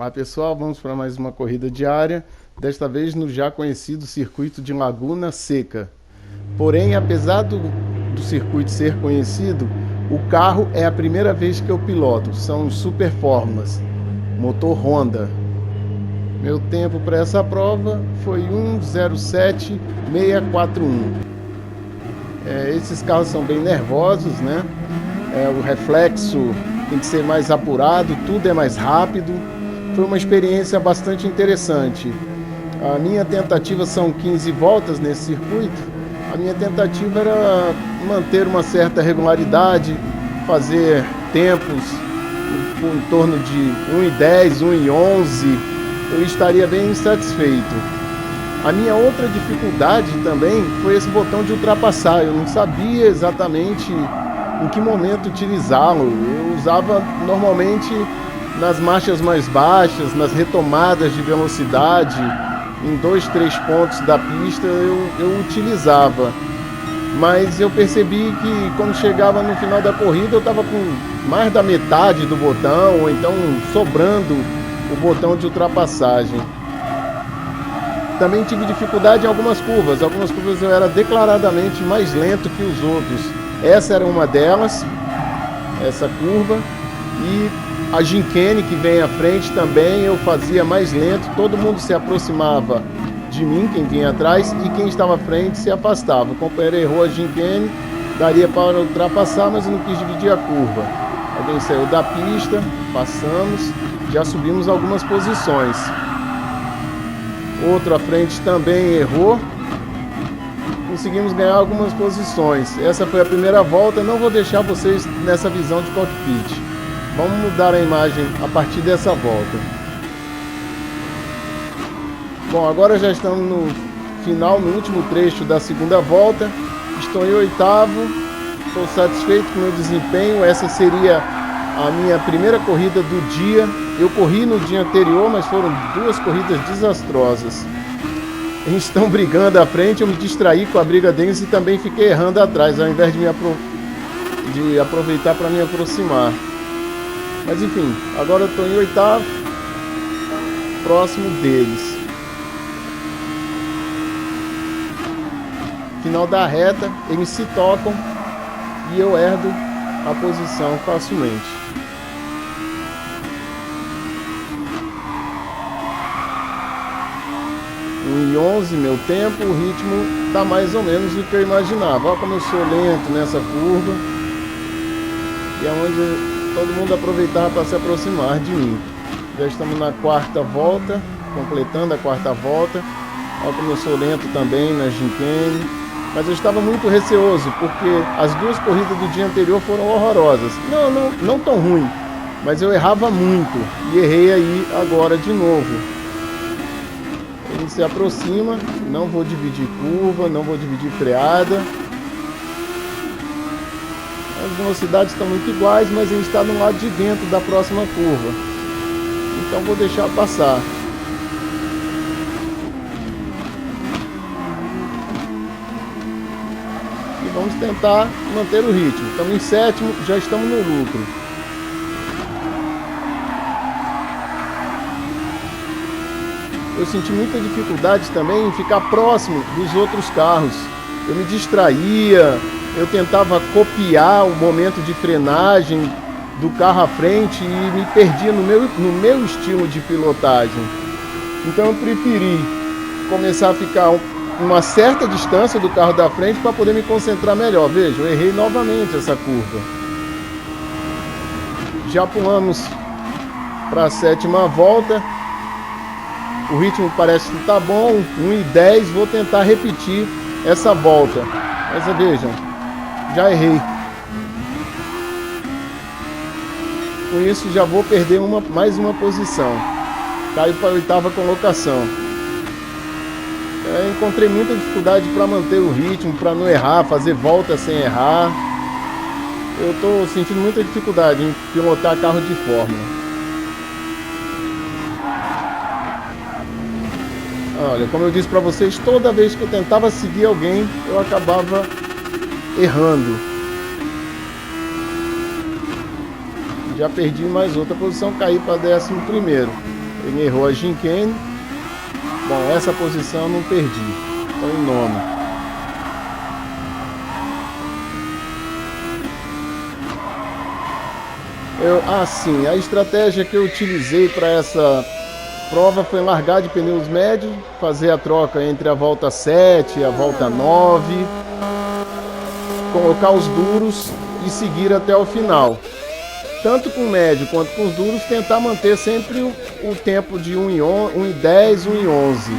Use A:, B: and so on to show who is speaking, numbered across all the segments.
A: Olá pessoal, vamos para mais uma corrida diária, desta vez no já conhecido circuito de Laguna Seca. Porém, apesar do circuito ser conhecido, o carro é a primeira vez que eu piloto, são os Super Fórmulas, motor Honda. Meu tempo para essa prova foi 1:07.641. Esses carros são bem nervosos, né? O reflexo tem que ser mais apurado, tudo é mais rápido. Foi uma experiência bastante interessante. A minha tentativa são 15 voltas nesse circuito. A minha tentativa era manter uma certa regularidade, fazer tempos em torno de 1:10, 1:11. Eu estaria bem satisfeito. A minha outra dificuldade também foi esse botão de ultrapassar. Eu não sabia exatamente em que momento utilizá-lo. Eu usava normalmente nas marchas mais baixas, nas retomadas de velocidade, em 2, 3 pontos da pista eu utilizava. Mas eu percebi que quando chegava no final da corrida eu estava com mais da metade do botão, ou então sobrando o botão de ultrapassagem. Também tive dificuldade em algumas curvas eu era declaradamente mais lento que os outros. Essa era uma delas, essa curva, e a gincane que vem à frente também eu fazia mais lento, todo mundo se aproximava de mim, quem vinha atrás, e quem estava à frente se afastava. O companheiro errou a gincane, daria para ultrapassar, mas eu não quis dividir a curva. Alguém saiu da pista, passamos, já subimos algumas posições. Outro à frente também errou. Conseguimos ganhar algumas posições. Essa foi a primeira volta. Não vou deixar vocês nessa visão de cockpit. Vamos mudar a imagem a partir dessa volta. Bom, agora já estamos no final, no último trecho da segunda volta. Estou em oitavo. Estou satisfeito com o meu desempenho. Essa seria a minha primeira corrida do dia. Eu corri no dia anterior, mas foram 2 corridas desastrosas. Eles estão brigando à frente, eu me distraí com a briga deles e também fiquei errando atrás, ao invés de aproveitar para me aproximar. Mas enfim, agora eu estou em oitavo, próximo deles. Final da reta, eles se tocam e eu herdo a posição facilmente. 1:11 meu tempo, o ritmo está mais ou menos do que eu imaginava. Olha como eu sou lento nessa curva. E é onde todo mundo aproveitava para se aproximar de mim. Já estamos na 4ª volta, completando a 4ª volta. Olha como eu sou lento também na gincane. Mas eu estava muito receoso, porque as 2 corridas do dia anterior foram horrorosas. Não tão ruim, mas eu errava muito. E errei aí agora de novo. Ele se aproxima, não vou dividir curva, não vou dividir freada. As velocidades estão muito iguais, mas ele está no lado de dentro da próxima curva. Então vou deixar passar. E vamos tentar manter o ritmo. Estamos em 7º, já estamos no lucro. Eu senti muita dificuldade também em ficar próximo dos outros carros. Eu me distraía, eu tentava copiar o momento de frenagem do carro à frente e me perdia no meu estilo de pilotagem. Então eu preferi começar a ficar uma certa distância do carro da frente para poder me concentrar melhor. Veja, eu errei novamente essa curva. Já pulamos para a 7ª volta. O ritmo parece que está bom, 1:10, vou tentar repetir essa volta. Mas vejam, já errei. Com isso já vou perder mais uma posição. Caio para a 8ª colocação. Encontrei muita dificuldade para manter o ritmo, para não errar, fazer volta sem errar. Eu estou sentindo muita dificuldade em pilotar carro de Fórmula. Olha, como eu disse para vocês, toda vez que eu tentava seguir alguém, eu acabava errando. Já perdi mais outra posição, caí para 11º. Ele errou a gincane. Bom, essa posição eu não perdi. Estou em nono. Sim, a estratégia que eu utilizei para essa prova foi largar de pneus médios, fazer a troca entre a volta 7 e a volta 9, colocar os duros e seguir até o final. Tanto com o médio quanto com os duros, tentar manter sempre o tempo de 1:10, 1:11.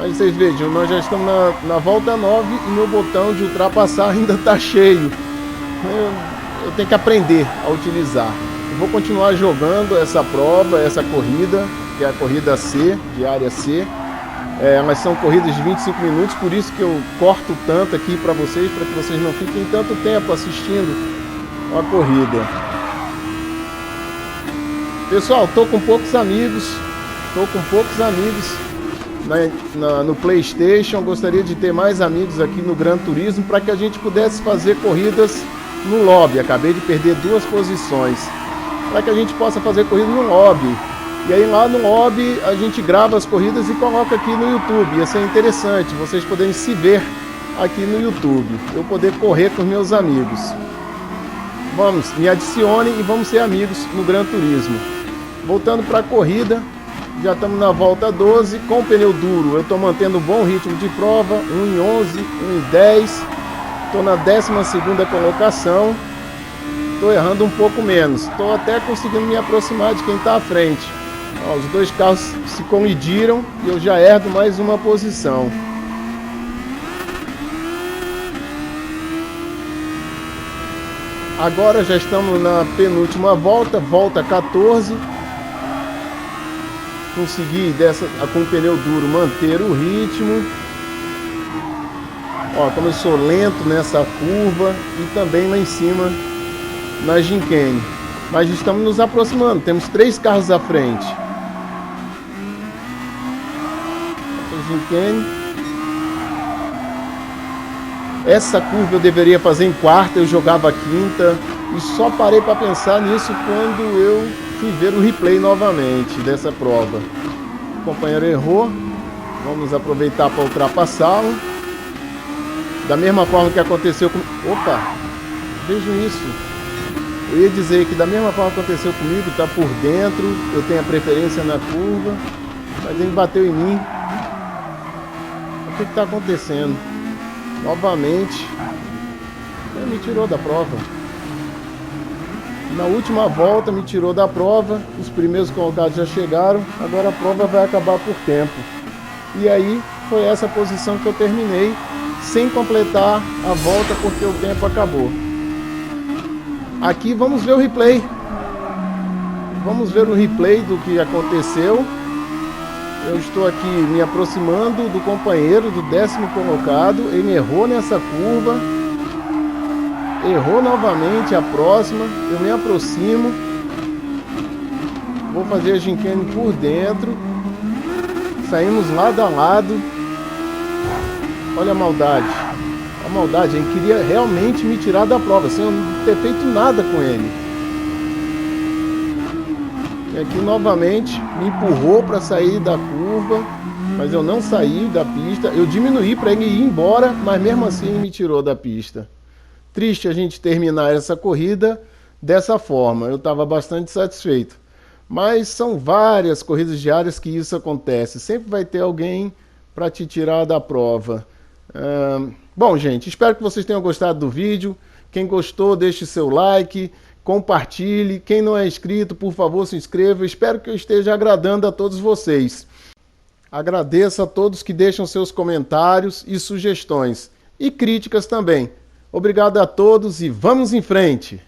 A: Mas vocês vejam, nós já estamos na volta 9 e meu botão de ultrapassar ainda está cheio. Eu tenho que aprender a utilizar. Eu vou continuar jogando essa prova, essa corrida, que é a corrida C, de área C. Elas são corridas de 25 minutos, por isso que eu corto tanto aqui para que vocês não fiquem tanto tempo assistindo a corrida. Pessoal, estou com poucos amigos no PlayStation. Gostaria de ter mais amigos aqui no Gran Turismo para que a gente pudesse fazer corridas no lobby. Acabei de perder 2 posições. Para que a gente possa fazer corrida no lobby. E aí lá no lobby a gente grava as corridas e coloca aqui no YouTube. Ia ser interessante vocês poderem se ver aqui no YouTube. Eu poder correr com os meus amigos. Vamos, me adicionem e vamos ser amigos no Gran Turismo. Voltando para a corrida. Já estamos na volta 12, com o pneu duro eu estou mantendo um bom ritmo de prova, 1:11, 1:10, estou na 12ª colocação, estou errando um pouco menos, estou até conseguindo me aproximar de quem está à frente. Ó, os 2 carros se colidiram e eu já herdo mais uma posição. Agora já estamos na penúltima volta, volta 14. Consegui com o pneu duro manter o ritmo. Ó, como eu sou lento nessa curva e também lá em cima na gincane. Mas estamos nos aproximando, temos 3 carros à frente. Gincane. Essa curva eu deveria fazer em quarta, eu jogava quinta e só parei para pensar nisso quando eu fui ver o replay novamente dessa prova. O companheiro errou, vamos aproveitar para ultrapassá-lo. Da mesma forma que aconteceu com... Opa, vejam isso. Eu ia dizer que da mesma forma que aconteceu comigo, está por dentro, eu tenho a preferência na curva, mas ele bateu em mim. O que está acontecendo? Novamente, ele me tirou da prova. Na última volta me tirou da prova, os primeiros colocados já chegaram, agora a prova vai acabar por tempo. E aí foi essa posição que eu terminei, sem completar a volta porque o tempo acabou. Aqui vamos ver o replay. Vamos ver o replay do que aconteceu. Eu estou aqui me aproximando do companheiro, do 10º colocado, ele errou nessa curva. Errou novamente a próxima, eu me aproximo, vou fazer a gincane por dentro, saímos lado a lado. Olha a maldade, ele queria realmente me tirar da prova, sem eu não ter feito nada com ele. E aqui novamente me empurrou para sair da curva, mas eu não saí da pista, eu diminuí para ele ir embora, mas mesmo assim ele me tirou da pista. Triste a gente terminar essa corrida dessa forma, eu estava bastante satisfeito. Mas são várias corridas diárias que isso acontece, sempre vai ter alguém para te tirar da prova. Bom, gente, espero que vocês tenham gostado do vídeo. Quem gostou, deixe seu like, compartilhe. Quem não é inscrito, por favor, se inscreva. Espero que eu esteja agradando a todos vocês. Agradeço a todos que deixam seus comentários e sugestões, e críticas também. Obrigado a todos e vamos em frente!